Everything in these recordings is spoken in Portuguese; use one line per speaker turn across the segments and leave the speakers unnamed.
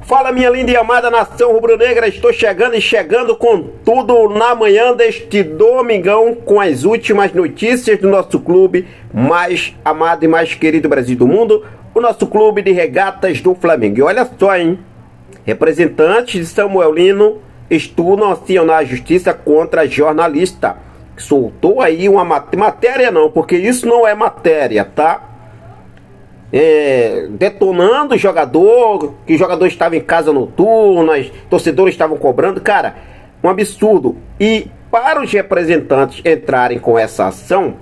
Fala, minha linda e amada nação rubro-negra, estou chegando com tudo na manhã deste domingão, com as últimas notícias do nosso clube mais amado e mais querido Brasil do mundo, o nosso clube de regatas do Flamengo. E olha só, hein, representantes de Samuel Lino estudam acionar a justiça contra a jornalista, que soltou aí uma matéria não, porque isso não é matéria, tá? Detonando o jogador, que o jogador estava em casa noturna, os torcedores estavam cobrando, cara, um absurdo. E para os representantes entrarem com essa ação,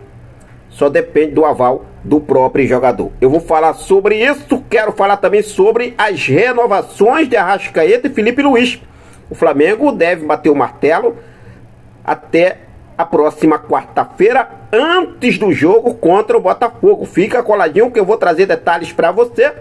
só depende do aval do próprio jogador. Eu vou falar sobre isso, quero falar também sobre as renovações de Arrascaeta e Felipe Luiz. O Flamengo deve bater o martelo até a próxima quarta-feira, antes do jogo contra o Botafogo. Fica coladinho que eu vou trazer detalhes para você.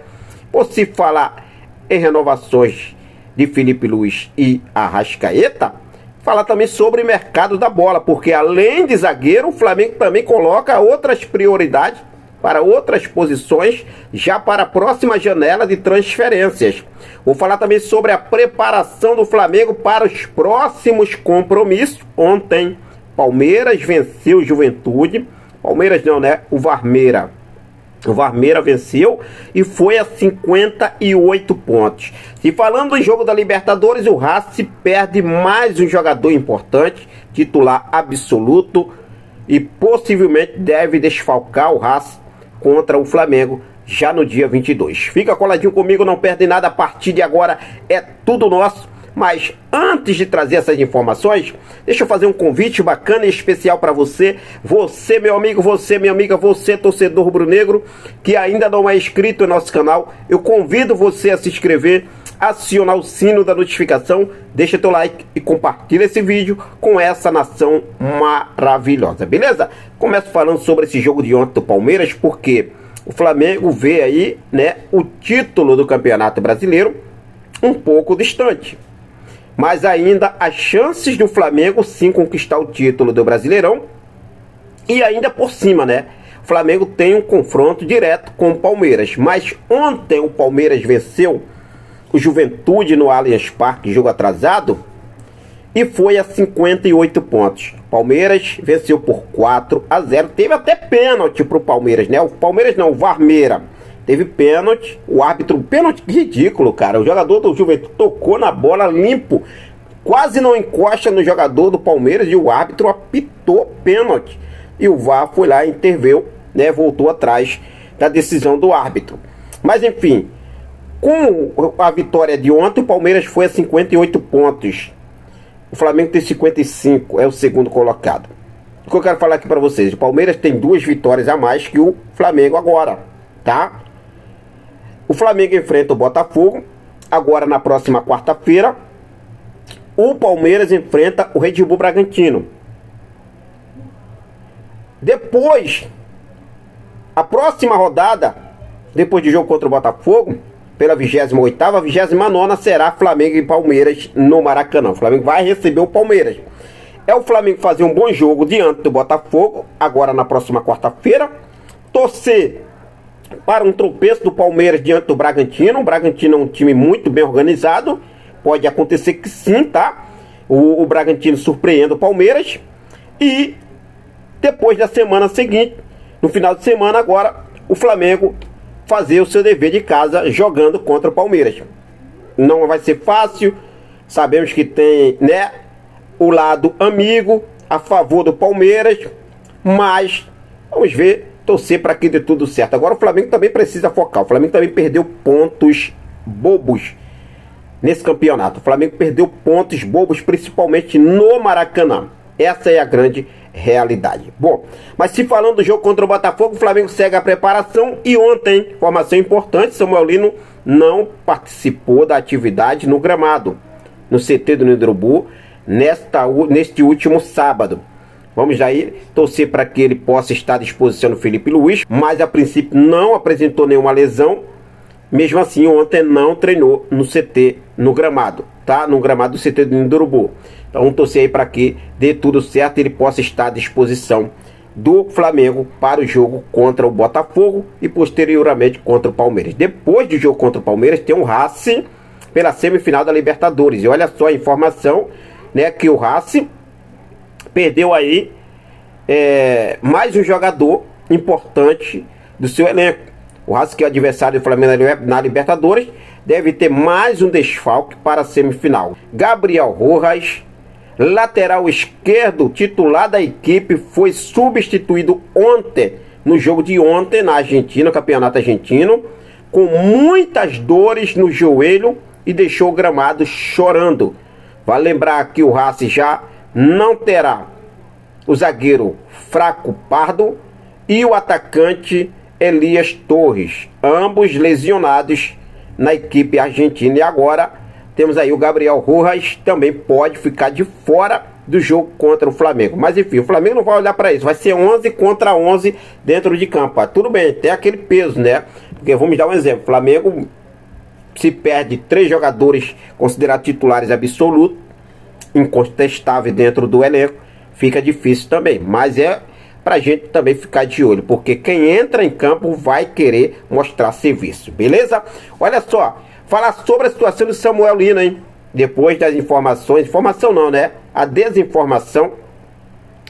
Por se falar em renovações de Felipe Luiz e Arrascaeta, falar também sobre o mercado da bola, porque além de zagueiro, o Flamengo também coloca outras prioridades para outras posições, já para a próxima janela de transferências. Vou falar também sobre a preparação do Flamengo para os próximos compromissos. Ontem, Palmeiras venceu o Juventude. Palmeiras não, né? O Varmeira venceu e foi a 58 pontos. E falando do jogo da Libertadores, o Racing perde mais um jogador importante, titular absoluto, e possivelmente deve desfalcar o Racing contra o Flamengo já no dia 22. Fica coladinho comigo, não perde nada. A partir de agora é tudo nosso. Mas antes de trazer essas informações, deixa eu fazer um convite bacana e especial para você. Você, meu amigo, você, minha amiga, você, torcedor rubro-negro, que ainda não é inscrito no nosso canal, eu convido você a se inscrever, acionar o sino da notificação, deixa teu like e compartilha esse vídeo com essa nação maravilhosa, beleza? Começo falando sobre esse jogo de ontem do Palmeiras, porque o Flamengo vê aí, né, o título do Campeonato Brasileiro um pouco distante. Mas ainda as chances do Flamengo sim conquistar o título do Brasileirão. E ainda por cima, né? O Flamengo tem um confronto direto com o Palmeiras. Mas ontem o Palmeiras venceu o Juventude no Allianz Parque, jogo atrasado, e foi a 58 pontos. Palmeiras venceu por 4-0. Teve até pênalti pro Palmeiras, né? O Palmeiras não, o Varmeira. Teve pênalti, o árbitro, pênalti ridículo, cara. O jogador do Juventude tocou na bola limpo, quase não encosta no jogador do Palmeiras e o árbitro apitou pênalti. E o VAR foi lá e interveio, né? Voltou atrás da decisão do árbitro. Mas enfim, com a vitória de ontem, o Palmeiras foi a 58 pontos. O Flamengo tem 55, é o segundo colocado. O que eu quero falar aqui para vocês, o Palmeiras tem 2 vitórias a mais que o Flamengo agora, tá? O Flamengo enfrenta o Botafogo agora na próxima quarta-feira. O Palmeiras enfrenta o Red Bull Bragantino. Depois, a próxima rodada, depois do jogo contra o Botafogo, pela 28ª, a 29ª será Flamengo e Palmeiras no Maracanã. O Flamengo vai receber o Palmeiras. É o Flamengo fazer um bom jogo diante do Botafogo, agora na próxima quarta-feira. Torcer para um tropeço do Palmeiras diante do Bragantino. O Bragantino é um time muito bem organizado. Pode acontecer que sim, tá? O Bragantino surpreenda o Palmeiras. E depois da semana seguinte, no final de semana agora, o Flamengo fazer o seu dever de casa jogando contra o Palmeiras. Não vai ser fácil. Sabemos que tem, né, o lado amigo a favor do Palmeiras. Mas vamos ver, torcer para que dê tudo certo. Agora o Flamengo também precisa focar. O Flamengo também perdeu pontos bobos nesse campeonato. O Flamengo perdeu pontos bobos, principalmente no Maracanã. Essa é a grande realidade. Bom, mas se falando do jogo contra o Botafogo, o Flamengo segue a preparação. E ontem, informação importante, Samuel Lino não participou da atividade no gramado, no CT do Urubu, neste último sábado. Vamos aí torcer para que ele possa estar à disposição do Felipe Luiz, mas a princípio não apresentou nenhuma lesão. Mesmo assim, ontem não treinou no CT, no gramado, tá? No gramado do CT do Urubu. Então vamos torcer aí para que dê tudo certo e ele possa estar à disposição do Flamengo para o jogo contra o Botafogo e posteriormente contra o Palmeiras. Depois do jogo contra o Palmeiras tem um Racing pela semifinal da Libertadores. E olha só a informação, né, que o Racing perdeu aí mais um jogador importante do seu elenco. O Racing, que é o adversário do Flamengo na Libertadores, deve ter mais um desfalque para a semifinal. Gabriel Rojas, lateral esquerdo, titular da equipe, foi substituído ontem, no jogo de ontem na Argentina, campeonato argentino, com muitas dores no joelho e deixou o gramado chorando. Vale lembrar que o Racing já não terá o zagueiro Fraco Pardo e o atacante Elias Torres, ambos lesionados na equipe argentina. E agora temos aí o Gabriel Rojas, também pode ficar de fora do jogo contra o Flamengo. Mas enfim, o Flamengo não vai olhar para isso, vai ser 11 contra 11 dentro de campo. Tudo bem, tem aquele peso, né? Porque vamos dar um exemplo, o Flamengo se perde 3 jogadores considerados titulares absolutos, incontestável dentro do elenco, fica difícil também. Mas é pra gente também ficar de olho, porque quem entra em campo vai querer mostrar serviço, beleza? Olha só, falar sobre a situação do Samuel Lino, hein? Depois das informações, informação não, né? A desinformação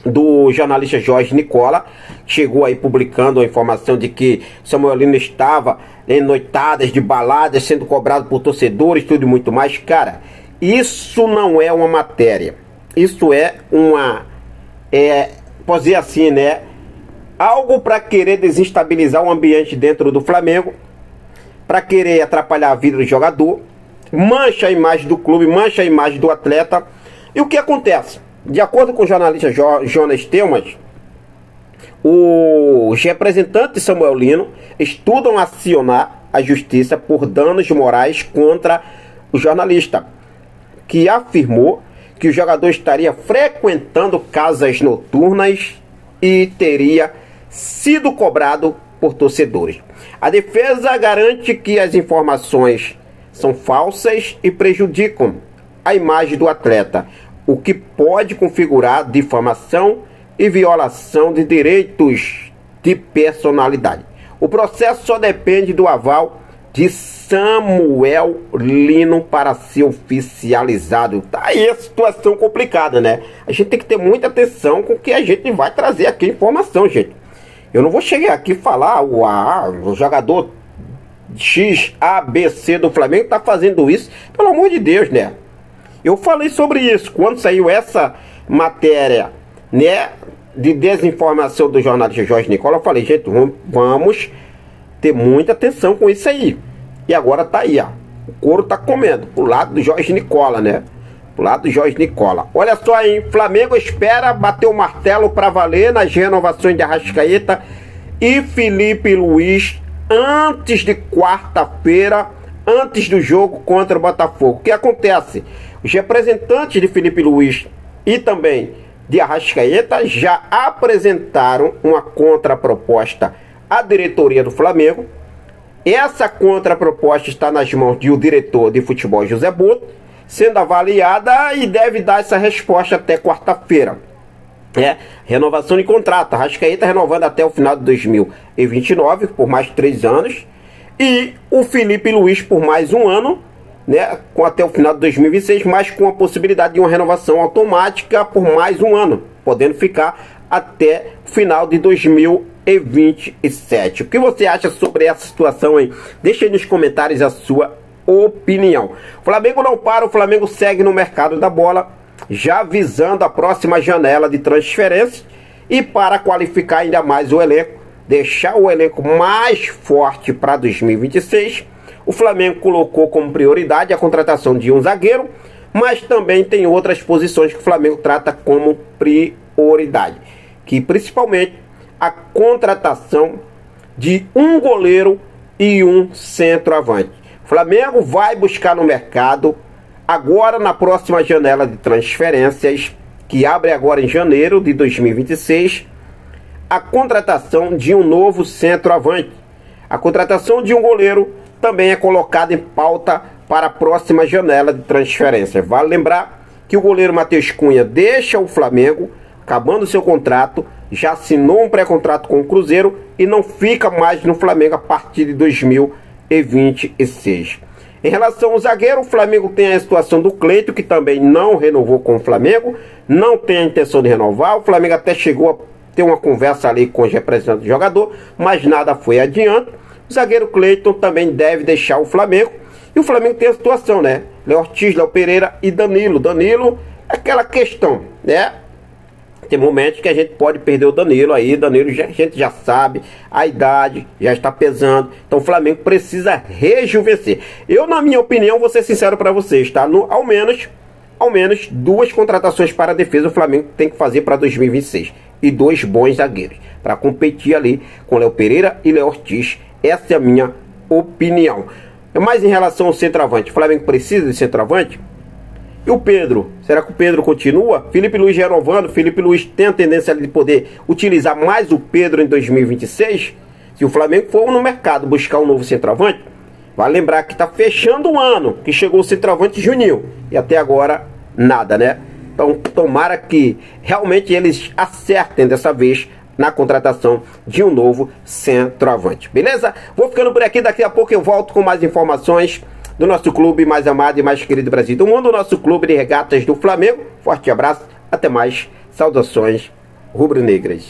do jornalista Jorge Nicola, chegou aí publicando a informação de que Samuel Lino estava em noitadas de baladas, sendo cobrado por torcedores, tudo e muito mais. Cara, isso não é uma matéria, isso é uma, pode dizer assim, né? Algo para querer desestabilizar o ambiente dentro do Flamengo, para querer atrapalhar a vida do jogador, mancha a imagem do clube, mancha a imagem do atleta. E o que acontece? De acordo com o jornalista Jonas Telmas, os representantes de Samuel Lino estudam acionar a justiça por danos morais contra o jornalista, que afirmou que o jogador estaria frequentando casas noturnas e teria sido cobrado por torcedores. A defesa garante que as informações são falsas e prejudicam a imagem do atleta, o que pode configurar difamação e violação de direitos de personalidade. O processo só depende do aval de Samuel Lino para ser oficializado. Tá aí a situação complicada, né? A gente tem que ter muita atenção com o que a gente vai trazer aqui informação, gente. Eu não vou chegar aqui e falar o jogador X, A, B, C do Flamengo tá fazendo isso. Pelo amor de Deus, né? Eu falei sobre isso quando saiu essa matéria, né, de desinformação do jornalista Jorge Nicola. Eu falei, gente, vamos ter muita atenção com isso aí. E agora tá aí, ó, o couro tá comendo, pro lado do Jorge Nicola, né? Pro lado do Jorge Nicola. Olha só, hein, Flamengo espera bater o martelo para valer nas renovações de Arrascaeta e Felipe Luiz antes de quarta-feira, antes do jogo contra o Botafogo. O que acontece? Os representantes de Felipe Luiz e também de Arrascaeta já apresentaram uma contraproposta à diretoria do Flamengo. Essa contraproposta está nas mãos do diretor de futebol José Boto, sendo avaliada, e deve dar essa resposta até quarta-feira. Renovação de contrato. Arrascaeta renovando até o final de 2029 por mais 3 anos. E o Felipe Luiz por mais 1 ano, né, com até o final de 2026, mas com a possibilidade de uma renovação automática por mais 1 ano, podendo ficar até o final de 2027. O que você acha sobre essa situação, hein? Deixa aí nos comentários a sua opinião. O Flamengo não para, o Flamengo segue no mercado da bola, já visando a próxima janela de transferência, e para qualificar ainda mais o elenco, deixar o elenco mais forte para 2026, o Flamengo colocou como prioridade a contratação de um zagueiro, mas também tem outras posições que o Flamengo trata como prioridade, que principalmente a contratação de um goleiro e um centroavante. O Flamengo vai buscar no mercado, agora na próxima janela de transferências, que abre agora em janeiro de 2026, a contratação de um novo centroavante. A contratação de um goleiro também é colocada em pauta para a próxima janela de transferência. Vale lembrar que o goleiro Matheus Cunha deixa o Flamengo, acabando seu contrato, já assinou um pré-contrato com o Cruzeiro e não fica mais no Flamengo a partir de 2026. Em relação ao zagueiro, o Flamengo tem a situação do Cleiton, que também não renovou com o Flamengo, não tem a intenção de renovar. O Flamengo até chegou a ter uma conversa ali com os representantes do jogador, mas nada foi adiante. O zagueiro Cleiton também deve deixar o Flamengo. E o Flamengo tem a situação, né? Léo Ortiz, Léo Pereira e Danilo. Danilo, aquela questão, né? Tem momentos que a gente pode perder o Danilo aí. Danilo, a gente já sabe, a idade já está pesando. Então o Flamengo precisa rejuvenescer. Eu, na minha opinião, vou ser sincero para vocês, tá? Ao menos 2 contratações para a defesa o Flamengo tem que fazer para 2026. E 2 bons zagueiros para competir ali com Léo Pereira e Léo Ortiz. Essa é a minha opinião. Mas em relação ao centroavante, o Flamengo precisa de centroavante? E o Pedro? Será que o Pedro continua? Felipe Luiz renovando. Felipe Luiz tem a tendência de poder utilizar mais o Pedro em 2026? Se o Flamengo for no mercado buscar um novo centroavante, vai lembrar que está fechando o ano, que chegou o centroavante Juninho. E até agora, nada, né? Então, tomara que realmente eles acertem dessa vez na contratação de um novo centroavante. Beleza? Vou ficando por aqui. Daqui a pouco eu volto com mais informações do nosso clube mais amado e mais querido do Brasil do mundo, o nosso clube de regatas do Flamengo. Forte abraço, até mais, saudações rubro-negras.